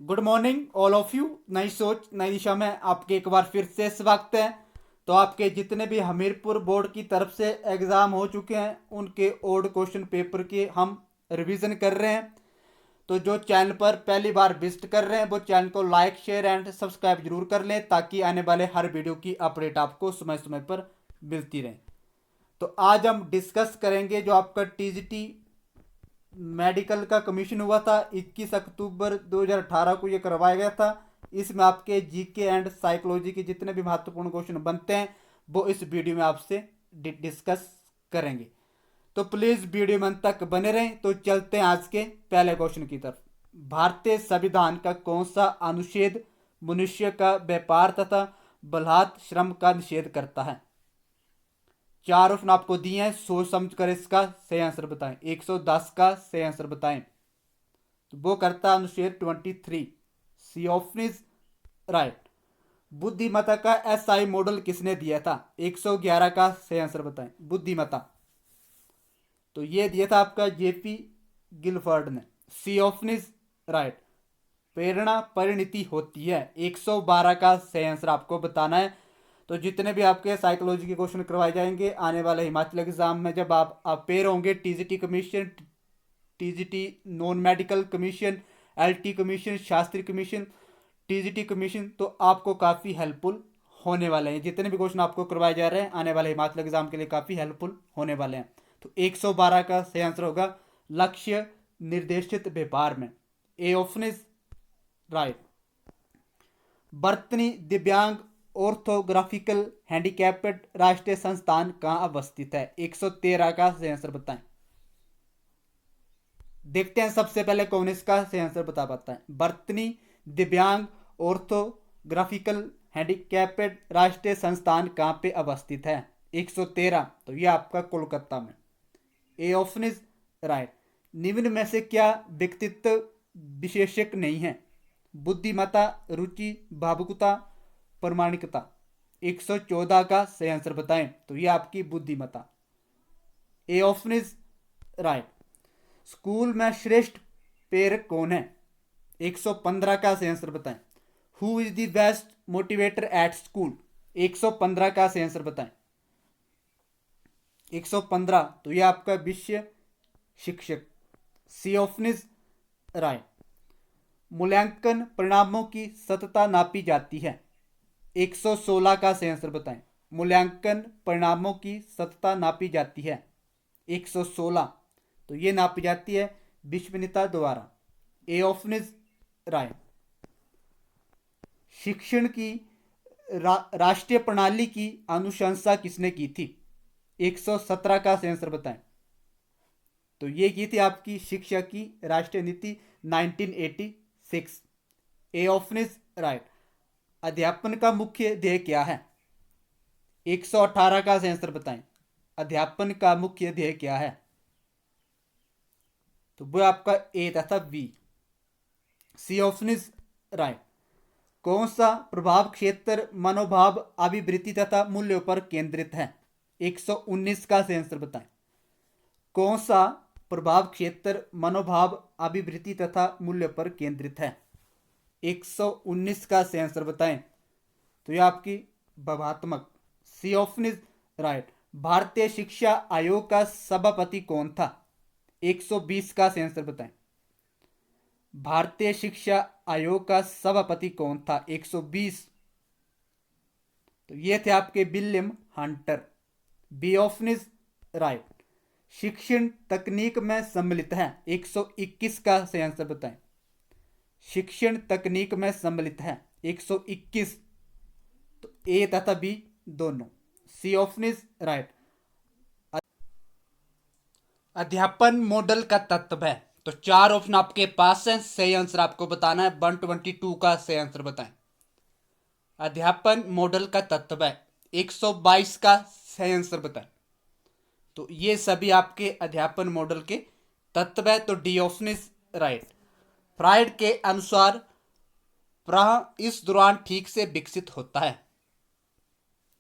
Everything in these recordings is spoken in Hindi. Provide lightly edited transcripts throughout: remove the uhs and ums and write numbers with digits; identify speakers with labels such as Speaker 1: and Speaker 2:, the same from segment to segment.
Speaker 1: Good morning all of you. नई सोच नई दिशा में आपके एक बार फिर से स्वागत है। तो आपके जितने भी हमीरपुर बोर्ड की तरफ से एग्ज़ाम हो चुके हैं उनके ओल्ड क्वेश्चन पेपर के हम रिवीजन कर रहे हैं। तो जो चैनल पर पहली बार विजिट कर रहे हैं वो चैनल को लाइक शेयर एंड सब्सक्राइब जरूर कर लें ताकि आने वाले हर वीडियो की अपडेट आपको समय समय पर मिलती रहे। तो आज हम डिस्कस करेंगे जो आपका टीजीटी मेडिकल का कमीशन हुआ था 21 अक्टूबर 2018 को ये करवाया गया था। इसमें आपके जीके एंड साइकोलॉजी के जितने भी महत्वपूर्ण क्वेश्चन बनते हैं वो इस वीडियो में आपसे डिस्कस करेंगे। तो प्लीज़ वीडियो में अंत तक बने रहें। तो चलते हैं आज के पहले क्वेश्चन की तरफ। भारतीय संविधान का कौन सा अनुच्छेद मनुष्य का व्यापार तथा बलात् श्रम का निषेध करता है? चार ऑप्शन आपको दिए हैं, सोच समझ कर इसका सही आंसर बताएं। 110 का सही आंसर बताएं। तो वो करता है अनुच्छेद 23। C option is right. बुद्धिमत्ता का एसआई मॉडल किसने दिया था? 111 का सही आंसर बताएं। बुद्धिमत्ता तो ये दिया था आपका जेपी गिलफर्ड ने। C option is right. प्रेरणा परिणति होती है। 112 का सही आंसर आपको बताना है। तो जितने भी आपके साइकोलॉजी के क्वेश्चन करवाए जाएंगे आने वाले हिमाचल एग्जाम में जब आप अपेयर होंगे, TGT commission, TGT non medical commission, LT commission, Shastri commission, TGT commission, तो आपको काफ़ी हेल्पफुल होने वाले हैं। जितने भी क्वेश्चन आपको करवाए जा रहे हैं आने वाले हिमाचल एग्जाम के लिए काफ़ी हेल्पफुल होने वाले हैं। तो 112 का सही आंसर होगा लक्ष्य निर्देशित व्यापार में। A option is right. बर्तनी दिव्यांग ऑर्थोग्राफिकल हैंडीकैप्ड राष्ट्रीय संस्थान कहाँ अवस्थित है? 113 का सही आंसर बताएं। देखते हैं सबसे पहले कौन इसका सही आंसर बता पाता है। बर्तनी दिव्यांग ऑर्थोग्राफिकल हैंडीकैप्ड राष्ट्रीय संस्थान कहाँ पे अवस्थित है? 113। तो ये आपका कोलकाता में। A option is right. निम्न में से क्या व्यक्तित्व विशेषक नहीं है? बुद्धिमत्ता, रुचि, भावुकता, प्रामाणिकता। 114 का सही आंसर बताएं। तो ये आपकी बुद्धिमत्ता। ए ऑप्शन इज राइट। स्कूल में श्रेष्ठ प्रेरक कौन है? 115 का सही आंसर बताएं। Who is the best motivator at school? 115 का सही आंसर बताएं। 115 तो ये आपका विषय शिक्षक। C option is right. मूल्यांकन परिणामों की सतता नापी जाती है। 116 का सही आंसर बताएं। मूल्यांकन परिणामों की सतता नापी जाती है। 116 तो ये नापी जाती है विश्वसनीयता द्वारा। A option is right. शिक्षण की राष्ट्रीय प्रणाली की अनुशंसा किसने की थी? 117 का सही आंसर बताएं। तो ये की थी आपकी शिक्षा की राष्ट्रीय नीति 1986। ए ऑप्शन इज राइट। अध्यापन का मुख्य ध्येय क्या है? 118 का सही आंसर बताएं। अध्यापन का मुख्य ध्येय क्या है? तो वो आपका ए तथा B. C option is right. कौन सा प्रभाव क्षेत्र मनोभाव अभिवृत्ति तथा मूल्यों पर केंद्रित है? 119 का सही आंसर बताएं। कौन सा प्रभाव क्षेत्र मनोभाव अभिवृत्ति तथा मूल्य पर केंद्रित है? 119 का सही आंसर बताएं। तो ये आपकी भावात्मक। C option is right. भारतीय शिक्षा आयोग का सभापति कौन था? 120 का सही आंसर बताएं। भारतीय शिक्षा आयोग का सभापति कौन था? 120 तो ये थे आपके William Hunter. B option is right. शिक्षण तकनीक में सम्मिलित है। 121 का सही आंसर बताएं। शिक्षण तकनीक में सम्मिलित है। 121 तो ए तथा बी दोनों। C option is right. अध्यापन मॉडल का तत्व है। तो चार ऑप्शन आपके पास है, सही आंसर आपको बताना है। 122 का सही आंसर बताएं। अध्यापन मॉडल का तत्व है। 122 का सही आंसर बताएं। तो ये सभी आपके अध्यापन मॉडल के तत्व है। तो D option is right. Fried के अनुसार प्राण इस दौरान ठीक से विकसित होता है।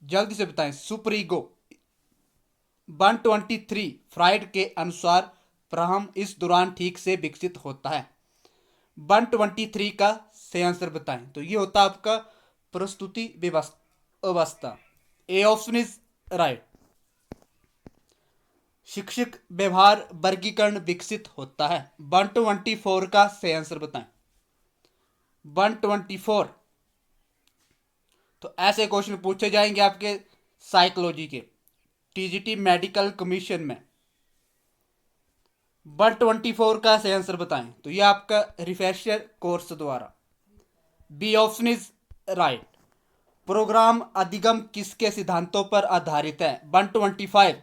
Speaker 1: जल्दी से बताएं। Super ego. 123 फ्राइड के अनुसार प्राण इस दौरान ठीक से विकसित होता है। 123 का सही आंसर बताएं। तो ये होता आपका प्रस्तुति अवस्था। ए ऑप्शन इज राइट। शिक्षक व्यवहार वर्गीकरण विकसित होता है। 124 का सही आंसर बताएं। 124। तो ऐसे क्वेश्चन पूछे जाएंगे आपके साइकोलॉजी के टीजीटी मेडिकल कमीशन में। 124 का सही आंसर बताएं। तो ये आपका रिफ्रेशर कोर्स द्वारा। B option is right. Programme अधिगम किसके सिद्धांतों पर आधारित है। 125।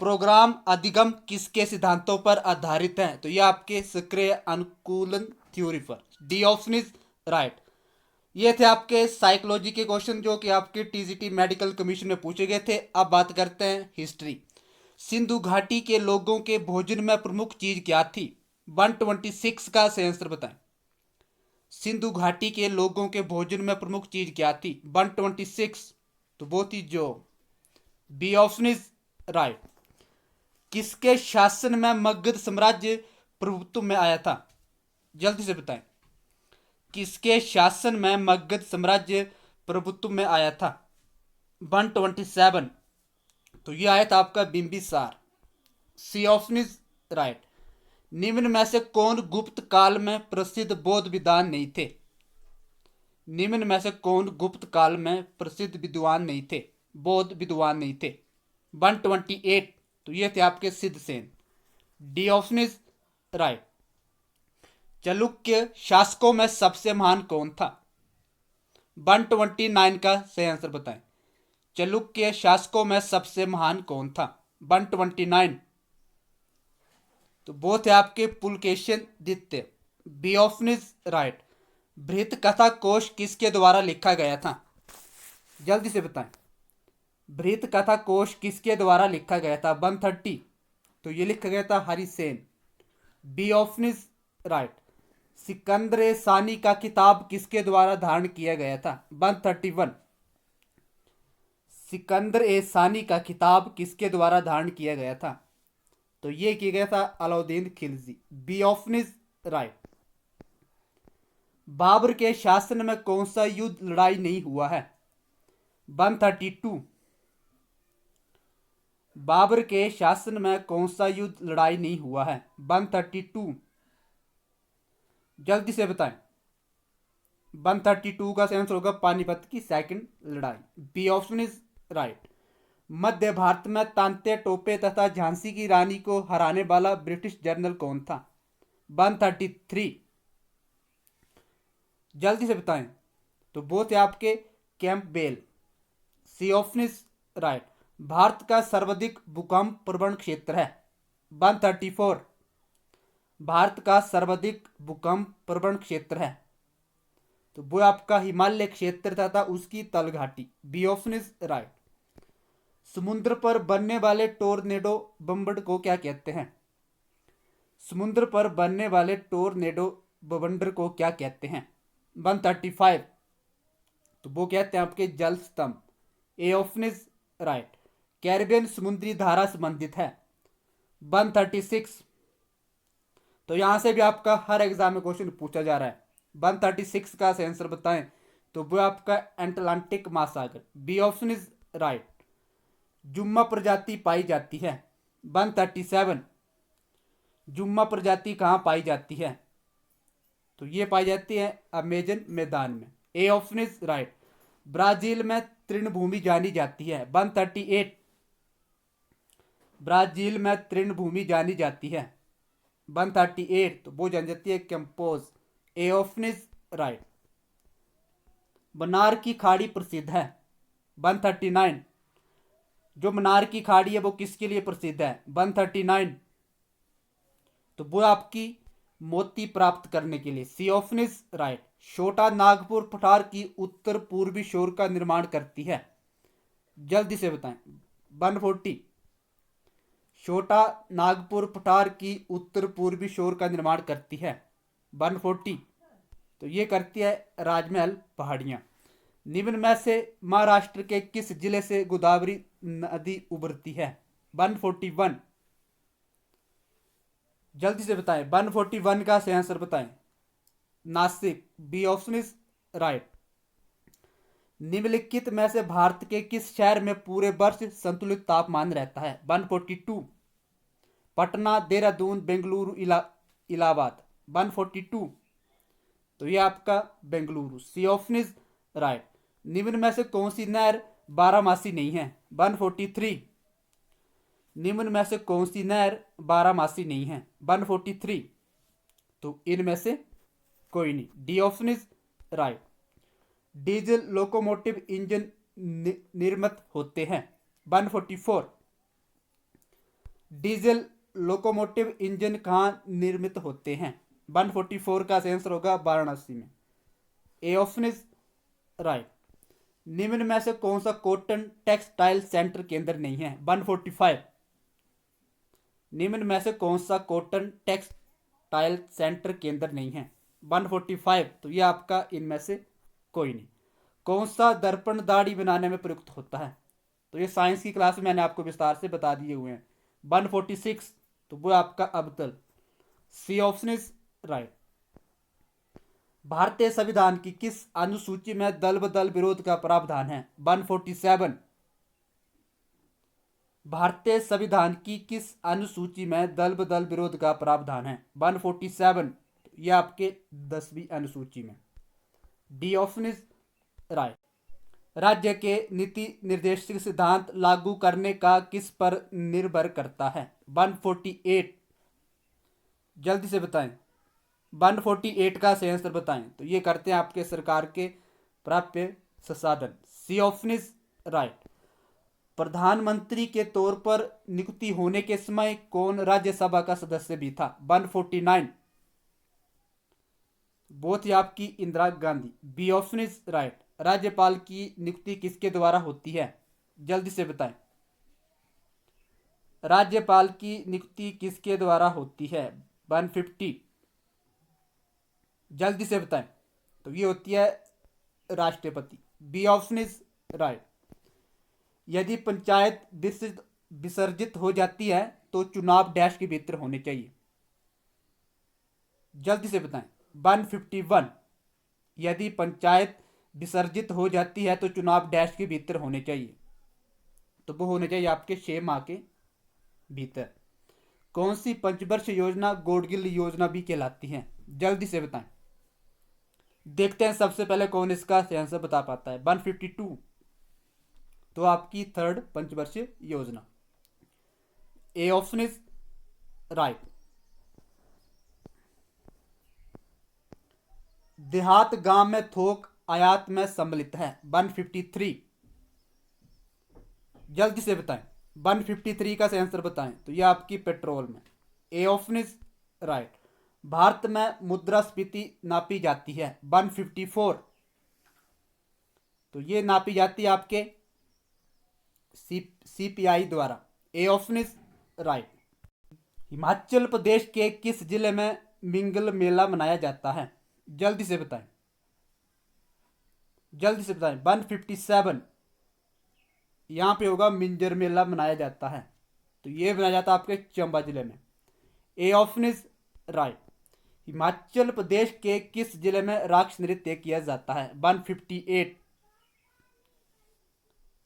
Speaker 1: प्रोग्राम अधिगम किसके सिद्धांतों पर आधारित है। तो ये आपके सक्रिय अनुकूलन थ्योरी पर। D option is right. ये थे आपके साइकोलॉजी के क्वेश्चन जो कि आपके टीजीटी मेडिकल कमीशन में पूछे गए थे। अब बात करते हैं हिस्ट्री। सिंधु घाटी के लोगों के भोजन में प्रमुख चीज क्या थी। 126 का सही आंसर बताएं। सिंधु घाटी के लोगों के भोजन में प्रमुख चीज क्या थी। 126। तो वो थी जो। B option is right. किसके शासन में मगध साम्राज्य प्रभुत्व में आया था। जल्दी से बताएं। किसके शासन में मगध साम्राज्य प्रभुत्व में आया था। 127। तो ये आया था आपका Bimbisara. C option is right. निम्न में से कौन गुप्त काल में प्रसिद्ध बौद्ध विद्वान नहीं थे। निम्न में से कौन गुप्त काल में प्रसिद्ध विद्वान नहीं थे, बौद्ध विद्वान नहीं थे। 128। तो ये थे आपके Siddhasen. D option is right. Chalukya शासकों में सबसे महान कौन था। 129 का सही आंसर बताएं। चालुक्य शासकों में सबसे महान कौन था। 129। तो वो थे आपके पुलकेशिन द्वितीय। B option is right. बृहत कथा कोश किसके द्वारा लिखा गया था। जल्दी से बताएं। बृहत कथा कोश किसके द्वारा लिखा गया था। 130। तो ये लिखा गया था Harisen. B option is right. Sikandar e Sani का किताब किसके द्वारा धारण किया गया था। 131। सिकंदर ए सानी का किताब किसके द्वारा धारण किया गया था। तो ये किया गया था Alauddin Khilji. B option is right. Babur के शासन में कौन सा युद्ध लड़ाई नहीं हुआ है। 132। बाबर के शासन में कौन सा युद्ध लड़ाई नहीं हुआ है। 132। जल्दी से बताएं। 132 का आंसर होगा पानीपत की सेकंड लड़ाई। B option is right. मध्य भारत में तांते टोपे तथा झांसी की रानी को हराने वाला ब्रिटिश जनरल कौन था। 133। जल्दी से बताएं। तो वो थे आपके Campbell. C option is right. Bharat का सर्वाधिक भूकंप प्रवण क्षेत्र है। 134। भारत का सर्वाधिक भूकंप प्रवण क्षेत्र है। तो वो आपका हिमालय क्षेत्र तथा उसकी तलघाटी। B option is right. समुद्र पर बनने वाले टोर्नेडो बवंडर को क्या कहते हैं। समुद्र पर बनने वाले टोर्नेडो बवंडर को क्या कहते हैं। 135। तो वो कहते हैं आपके जल स्तंभ। ए ऑप्शन इज राइट। कैरिबियन समुद्री धारा संबंधित है। 136। तो यहां से भी आपका हर एग्जाम में क्वेश्चन पूछा जा रहा है। 136 का आंसर बताएं। तो वो आपका अटलांटिक महासागर। B option is right. जुम्मा प्रजाति पाई जाती है। 137। जुम्मा प्रजाति कहाँ पाई जाती है। तो ये पाई जाती है अमेजन मैदान में। A option is right. Brazil में तृणभूमि जानी जाती है। 138। ब्राजील में तृणभूमि जानी जाती है। 138। तो वो जान जाती है कैंपोज। A option is right. Mannar की खाड़ी प्रसिद्ध है। 139। जो मन्नार की खाड़ी है वो किसके लिए प्रसिद्ध है। 139। तो वो आपकी मोती प्राप्त करने के लिए। C option is right. Chota Nagpur पठार की उत्तर पूर्वी शोर का निर्माण करती है। जल्दी से बताएं। 140। छोटा नागपुर पठार की उत्तर पूर्वी शोर का निर्माण करती है। 140। तो ये करती है राजमहल पहाड़ियां। निम्न में से महाराष्ट्र के किस जिले से गोदावरी नदी उभरती है। 141। जल्दी से बताएं, 141 का सही आंसर बताएं। Nashik, B option is right. निम्नलिखित में से भारत के किस शहर में पूरे वर्ष संतुलित तापमान रहता है? 142, पटना, देहरादून, बेंगलुरु, इलाहाबाद। 142, तो ये आपका Bengaluru, C option is right. निम्न में से कौन सी नहर बारहमासी नहीं है? 143, निम्न में से कौन सी नहर बारहमासी नहीं है? 143, तो इनमें से कोई नहीं, D option is right. Diesel locomotive engine निर्मित होते हैं? 144, डीजल लोकोमोटिव इंजन कहाँ निर्मित होते हैं? 144 का आंसर होगा वाराणसी में, ए ऑप्शन इज राइट। निम्न में से कौन सा कॉटन टेक्सटाइल सेंटर केंद्र नहीं है? 145, निम्न में से कौन सा कॉटन टेक्सटाइल सेंटर केंद्र नहीं है? 145, तो ये आपका इनमें से कोई नहीं। कौन सा दर्पण दाढ़ी बनाने में प्रयुक्त होता है? तो ये साइंस की क्लास में मैंने आपको विस्तार से बता दिए हुए हैं। 146, तो वो आपका अबतल, सी ऑप्शन इज राइट। भारतीय संविधान की किस अनुसूची में दल बदल विरोध का प्रावधान है? 147, भारतीय संविधान की किस अनुसूची में दल बदल विरोध का प्रावधान है? 147, ये आपके 10वीं अनुसूची में, डी ऑप्शन इज राइट। राज्य के नीति निर्देशक सिद्धांत लागू करने का किस पर निर्भर करता है? 148, जल्दी से बताएं, 148 का सही आंसर बताएं। तो ये करते हैं आपके सरकार के प्राप्य संसाधन, सी ऑप्शन इज राइट। प्रधानमंत्री के तौर पर नियुक्ति होने के समय कौन राज्यसभा का सदस्य भी था? 149, वो थी आपकी Indira Gandhi, B option is right. राज्यपाल की नियुक्ति किसके द्वारा होती है? जल्दी से बताएं, राज्यपाल की नियुक्ति किसके द्वारा होती है? 150, जल्दी से बताएं। तो ये होती है राष्ट्रपति, बी ऑप्शन इज राइट। यदि पंचायत विसर्जित हो जाती है तो चुनाव डैश के भीतर होने चाहिए? जल्दी से बताएं। 151, यदि पंचायत विसर्जित हो जाती है तो चुनाव डैश के भीतर होने चाहिए? तो वो होने चाहिए आपके 6 माह के भीतर। कौन सी पंचवर्ष योजना गौडगिल योजना भी कहलाती है? जल्दी से बताएं। देखते हैं सबसे पहले कौन इसका आंसर बता पाता है। 152, तो आपकी थर्ड पंचवर्षीय योजना, ए ऑप्शन इज राइट। देहात गांव में थोक आयात में सम्मिलित है? 153, जल्दी से बताएं। 153 का आंसर बताएं। तो ये आपकी पेट्रोल में, A option is right. Bharat में मुद्रास्फीति नापी जाती है? 154, तो ये नापी जाती है आपके सीपीआई द्वारा, A option is right. Himachal Pradesh के किस जिले में मिंगल मेला मनाया जाता है? जल्दी से बताएं, जल्दी से बताएं। 157, यहां पे होगा मिंजर मेला मनाया जाता है, तो ये मनाया जाता है आपके चंबा जिले में, A option is right. Himachal Pradesh के किस जिले में राक्ष नृत्य किया जाता है? 158,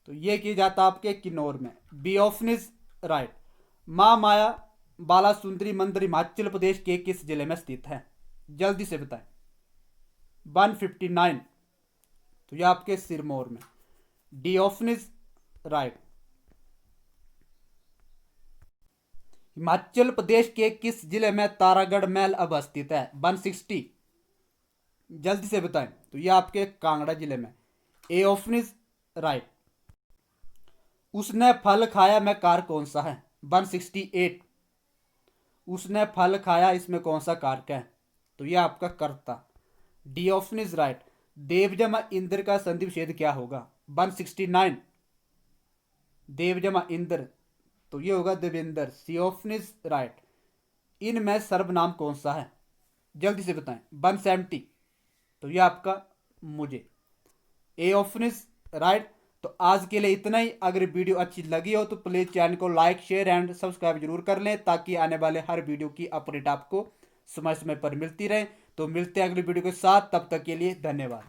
Speaker 1: तो ये किया जाता है आपके किन्नौर में, बी ऑप्शन इज राइट। मां माया बाला सुंदरी मंदिर हिमाचल प्रदेश के किस जिले में स्थित है? जल्दी से बताएं। 159, तो ये आपके सिरमौर में, D option is right. Himachal Pradesh के किस जिले में तारागढ़ महल अब स्थित है? 160, जल्दी से बताएं। तो ये आपके कांगड़ा जिले में, ए ऑप्शन इज राइट। उसने फल खाया में कार कौन सा है? 168, उसने फल खाया इसमें कौन सा कारक है? तो ये आपका कर्ता, डी ऑप्शन इज राइट। देव जमा इंद्र का संधि विच्छेद क्या होगा? 169, देव जमा इंद्र, तो ये होगा Devendra, C option is right. इनमें सर्वनाम कौन सा है? जल्दी से बताएं। 170, तो ये आपका मुझे, ए ऑप्शन इज राइट। तो तो आज के लिए इतना ही। अगर वीडियो अच्छी लगी हो तो प्लीज़ चैनल को लाइक शेयर एंड सब्सक्राइब जरूर कर लें, ताकि आने वाले हर वीडियो की अपडेट आपको समय समय पर मिलती रहे। तो मिलते हैं अगली वीडियो के साथ, तब तक के लिए धन्यवाद।